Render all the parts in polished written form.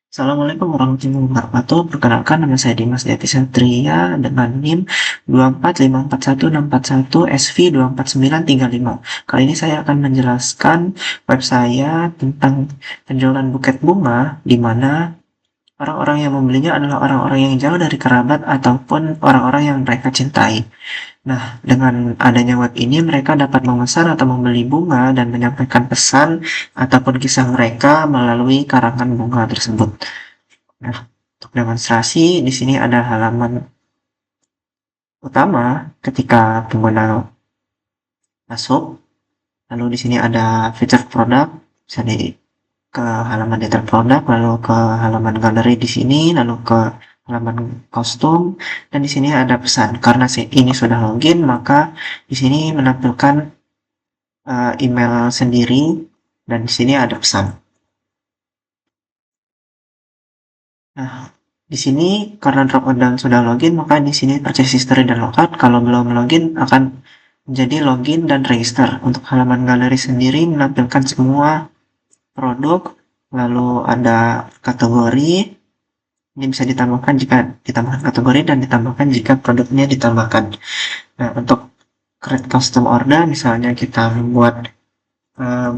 Assalamualaikum warahmatullahi wabarakatuh. Perkenalkan nama saya Dimas Yati Satria dengan NIM 2454161 SV24935. Kali ini saya akan menjelaskan web saya tentang penjualan buket bunga di mana orang-orang yang membelinya adalah orang-orang yang jauh dari kerabat ataupun orang-orang yang mereka cintai. Nah, dengan adanya web ini mereka dapat memesan atau membeli bunga dan menyampaikan pesan ataupun kisah mereka melalui karangan bunga tersebut. Nah, untuk demonstrasi di sini ada halaman utama ketika pengguna masuk. Lalu di sini ada fitur produk, bisa ke halaman detail produk, lalu ke halaman galeri di sini, lalu ke halaman kostum, dan di sini ada pesan. Karena ini sudah login, maka di sini menampilkan email sendiri dan di sini ada pesan. Nah, di sini karena dropdown sudah login, maka di sini purchase history dan logout. Kalau belum login akan menjadi login dan register. Untuk halaman galeri sendiri menampilkan semua produk, lalu ada kategori. Ini bisa ditambahkan jika ditambahkan kategori dan ditambahkan jika produknya ditambahkan. Nah, untuk create custom order, misalnya kita membuat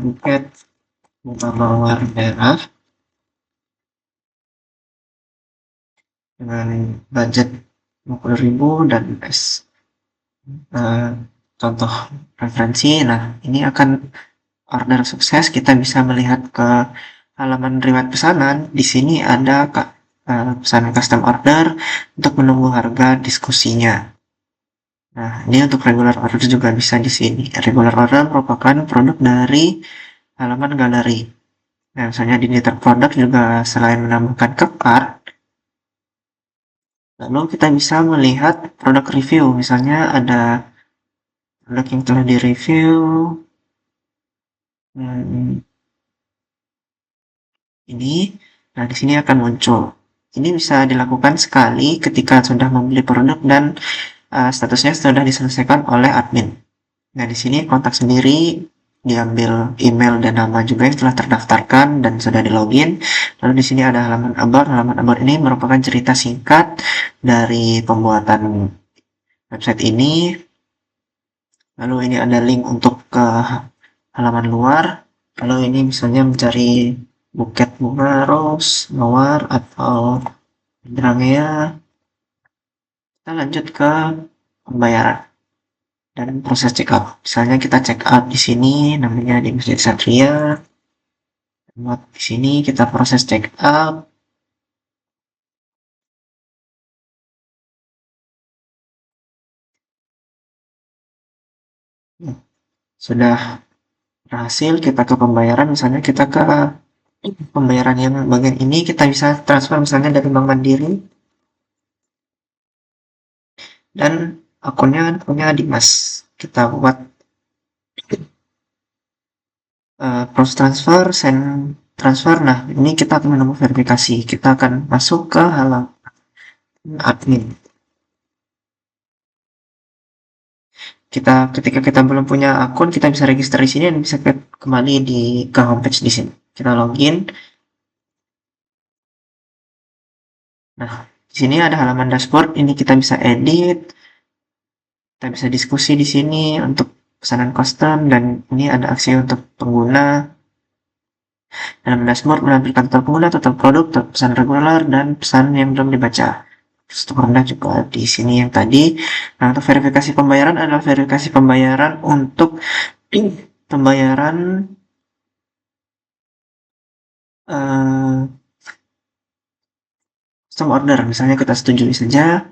buket bunga mawar merah dengan budget 50.000 dan contoh referensi. Nah, ini akan order sukses. Kita bisa melihat ke halaman riwayat pesanan. Di sini ada pesanan custom order untuk menunggu harga diskusinya. Nah, ini untuk regular order juga bisa di sini. Regular order merupakan produk dari halaman galeri. Nah, misalnya di detail produk juga selain menambahkan ke cart, lalu kita bisa melihat produk review. Misalnya ada produk yang telah direview. Ini, nah di sini akan muncul. Ini bisa dilakukan sekali ketika sudah membeli produk dan statusnya sudah diselesaikan oleh admin. Nah, di sini kontak sendiri diambil email dan nama juga yang telah terdaftarkan dan sudah di login. Lalu di sini ada halaman about. Halaman about ini merupakan cerita singkat dari pembuatan website ini. Lalu ini ada link untuk ke halaman luar. Lalu ini misalnya mencari buket bunga rose, mawar, atau hydrangea. Kita lanjut ke pembayaran dan proses check out. Misalnya kita check out di sini, namanya di Masjid Satria. Di sini kita proses check out. Sudah berhasil, kita ke pembayaran. Misalnya kita ke pembayaran yang bagian ini, kita bisa transfer misalnya dari Bank Mandiri. Dan akunnya punya Dimas. Kita buat proses transfer, send transfer. Nah, ini kita akan menunggu verifikasi. Kita akan masuk ke halaman admin. Ketika kita belum punya akun, kita bisa register di sini dan bisa kembali ke homepage di sini. Kita login. Nah, di sini ada halaman dashboard. Ini kita bisa edit. Kita bisa diskusi di sini untuk pesanan custom dan ini ada aksi untuk pengguna. Dalam dashboard menampilkan total pengguna, total produk, total pesan reguler, dan pesan yang belum dibaca. Untuk rendah juga di sini yang tadi. Nah, untuk verifikasi pembayaran adalah verifikasi pembayaran untuk pembayaran custom order. Misalnya kita setujui saja.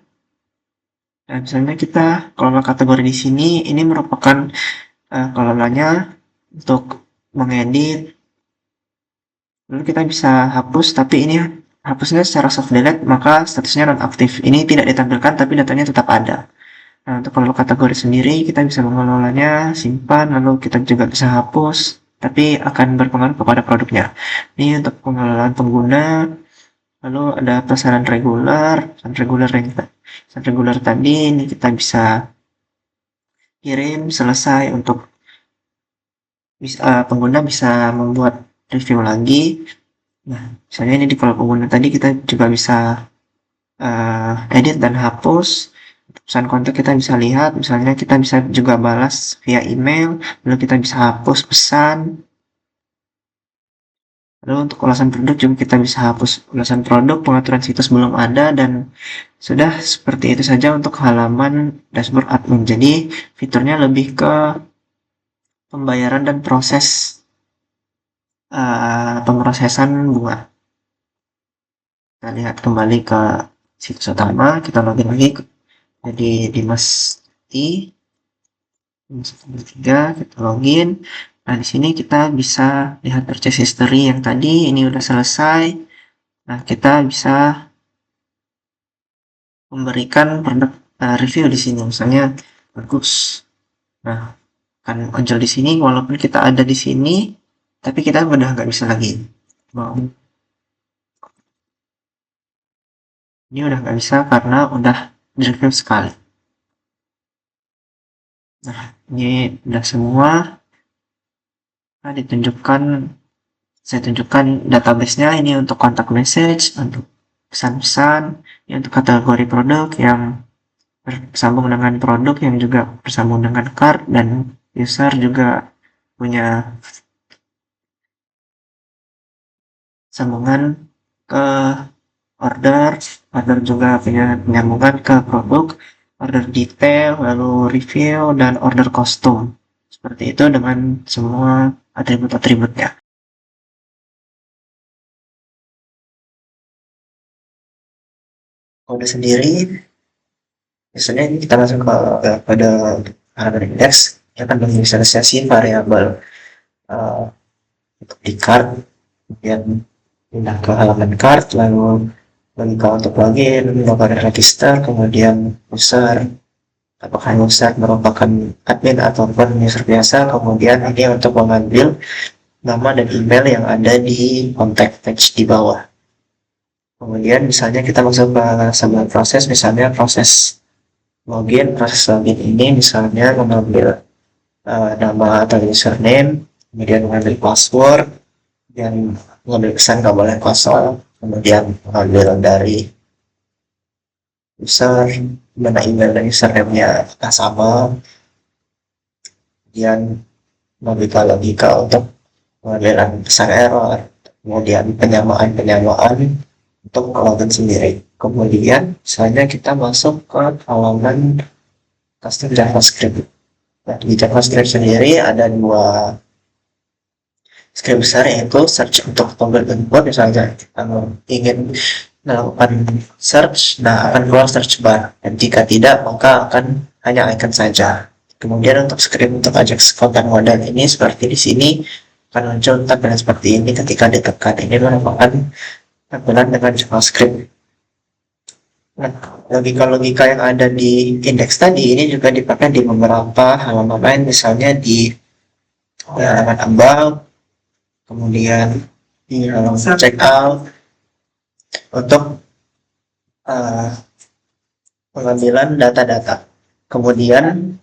Nah, misalnya kita kelola kategori di sini, ini merupakan kelolanya untuk mengedit. Lalu kita bisa hapus, tapi ini hapusnya secara soft delete, maka statusnya non-aktif. Ini tidak ditampilkan, tapi datanya tetap ada. Nah, untuk kelola kategori sendiri, kita bisa mengelolanya, simpan, lalu kita juga bisa hapus, tapi akan berpengaruh kepada produknya. Ini untuk pengelolaan pengguna, lalu ada pesanan reguler tadi, ini kita bisa kirim selesai untuk pengguna bisa membuat review lagi. Nah, misalnya ini di kolom pengguna tadi kita juga bisa edit dan hapus. Pesan kontak kita bisa lihat, misalnya kita bisa juga balas via email, lalu kita bisa hapus pesan. Lalu untuk ulasan produk juga kita bisa hapus ulasan produk, pengaturan situs belum ada, dan sudah seperti itu saja untuk halaman dashboard admin. Jadi fiturnya lebih ke pembayaran dan proses pemrosesan bunga. Kita lihat kembali ke situs utama, kita login lagi. Jadi Dimas I, 3, kita login. Nah, di sini kita bisa lihat purchase history yang tadi, ini udah selesai. Nah, kita bisa memberikan produk review di sini, misalnya bagus. Nah, kan ojol di sini, walaupun kita ada di sini, tapi kita udah nggak bisa lagi. Mau ini udah nggak bisa karena udah di-review sekali. Nah, ini udah semua. Nah, saya tunjukkan database-nya. Ini untuk kontak message, untuk pesan-pesan, ini untuk kategori produk yang bersambung dengan produk yang juga bersambung dengan cart, dan user juga punya sambungan ke order, order juga punya penyambungan ke produk, order detail, lalu review, dan order kostum. Seperti itu dengan semua atribut-atributnya. Kode sendiri, biasanya ini kita masuk pada halaman index, kita akan menginisialisasi variabel untuk di cart, kemudian pindah ke halaman cart, lalu logika untuk login, login register, kemudian user, apakah user merupakan admin ataupun user biasa, kemudian ini untuk mengambil nama dan email yang ada di contact page di bawah. Kemudian misalnya kita masuk ke sebuah proses, misalnya proses login ini misalnya mengambil nama atau username, kemudian mengambil password, kemudian mengambil pesan nggak boleh kosong, kemudian mengambil dari user, mana email dan username-nya apakah sama, kemudian logika untuk pengambilan pesan error, kemudian penyamaan untuk login sendiri. Kemudian misalnya kita masuk ke halaman custom JavaScript. Nah, di JavaScript sendiri ada dua script besar, yaitu search untuk tombol input. Misalnya kita ingin melakukan search, nah akan keluar search bar, dan jika tidak maka akan hanya icon saja. Kemudian untuk script untuk Ajax konten model ini seperti di sini akan muncul tampilan seperti ini ketika ditekan. Ini merupakan tampilan dengan JavaScript. Nah, logika-logika yang ada di indeks tadi ini juga dipakai di beberapa halaman lain, misalnya di halaman about, kemudian di halaman checkout untuk pengambilan data-data. Kemudian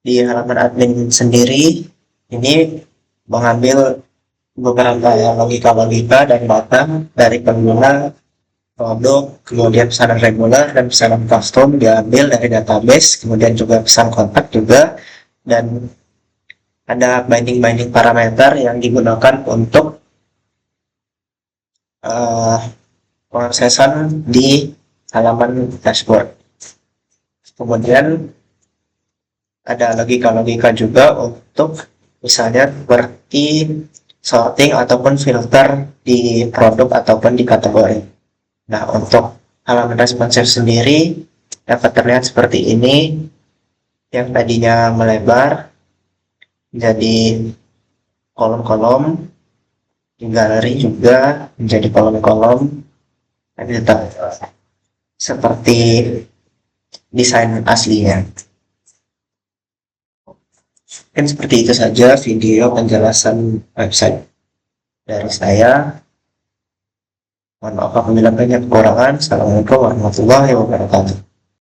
di halaman admin sendiri ini mengambil beberapa logika-logika dan data dari pengguna produk, kemudian pesanan reguler dan pesanan custom diambil dari database, kemudian juga pesan kontak juga, dan ada binding parameter yang digunakan untuk prosesan di halaman dashboard. Kemudian ada logika-logika juga untuk misalnya seperti sorting ataupun filter di produk ataupun di kategori. Nah, untuk halaman responsive sendiri dapat terlihat seperti ini, yang tadinya melebar menjadi kolom-kolom, di galeri juga menjadi kolom-kolom, tapi tetap seperti desain aslinya. Mungkin seperti itu saja video penjelasan website dari saya. Mohon maaf apabila banyak kekurangan. Assalamualaikum warahmatullahi wabarakatuh.